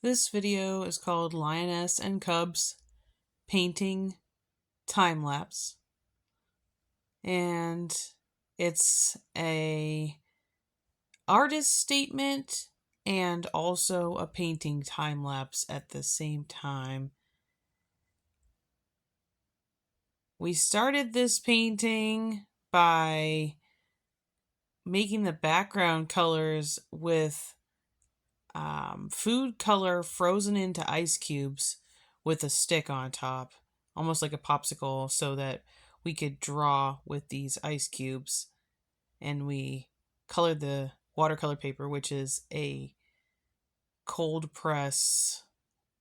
This video is called Lioness and Cubs Painting Time-Lapse, and it's a artist statement and also a painting time-lapse at the same time. We started this painting by making the background colors with food color frozen into ice cubes with a stick on top, almost like a popsicle, so that we could draw with these ice cubes. And we colored the watercolor paper, which is a cold press,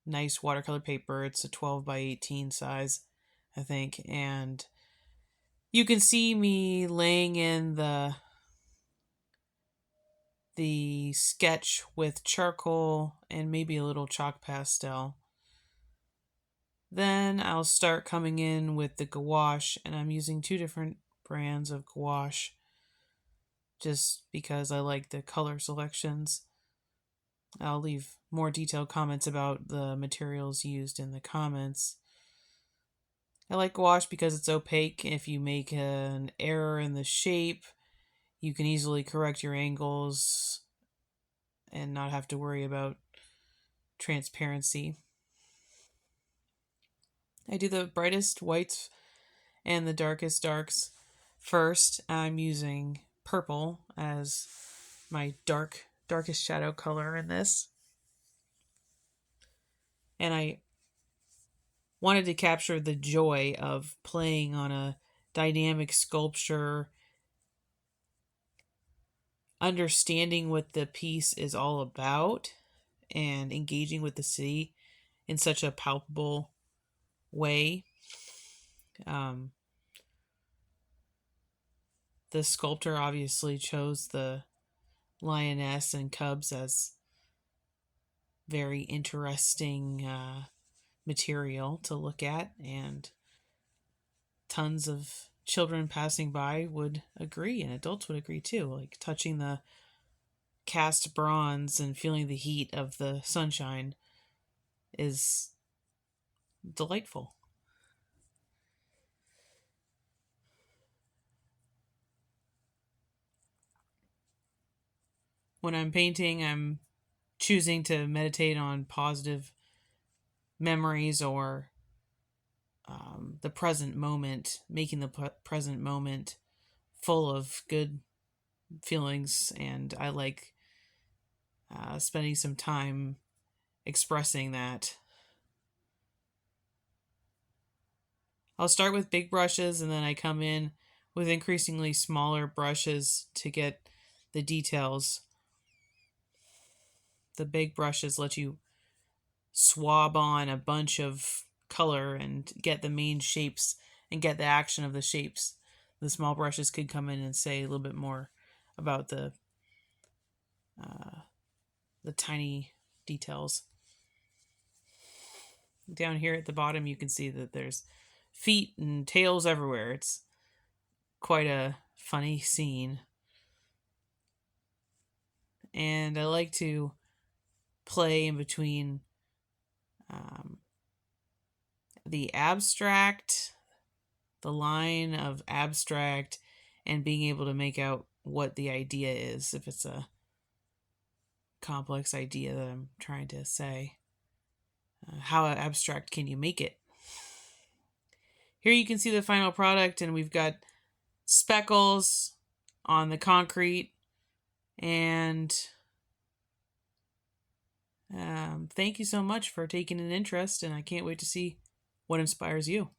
nice watercolor paper. It's a 12 by 18 size, I think. And you can see me laying in the sketch with charcoal and maybe a little chalk pastel. Then I'll start coming in with the gouache, and I'm using two different brands of gouache just because I like the color selections. I'll leave more detailed comments about the materials used in the comments. I like gouache because it's opaque. If you make an error in the shape, you can easily correct your angles and not have to worry about transparency. I do the brightest whites and the darkest darks first. I'm using purple as my darkest shadow color in this. And I wanted to capture the joy of playing on a dynamic sculpture, understanding what the piece is all about, and engaging with the city in such a palpable way. The sculptor obviously chose the Lioness and Cubs as very interesting material to look at, and tons of children passing by would agree, and adults would agree too. Like touching the cast bronze and feeling the heat of the sunshine is delightful. When I'm painting, I'm choosing to meditate on positive memories or the present moment, making the present moment full of good feelings, and I like spending some time expressing that. I'll start with big brushes, and then I come in with increasingly smaller brushes to get the details. The big brushes let you swab on a bunch of color and get the main shapes and get the action of the shapes. The small brushes could come in and say a little bit more about the tiny details. Down here at the bottom, you can see that there's feet and tails everywhere. It's quite a funny scene. And I like to play in between the abstract, the line of abstract, and being able to make out what the idea is, if it's a complex idea that I'm trying to say. How abstract can you make it? Here you can see the final product, and we've got speckles on the concrete. And thank you so much for taking an interest, and I can't wait to see what inspires you.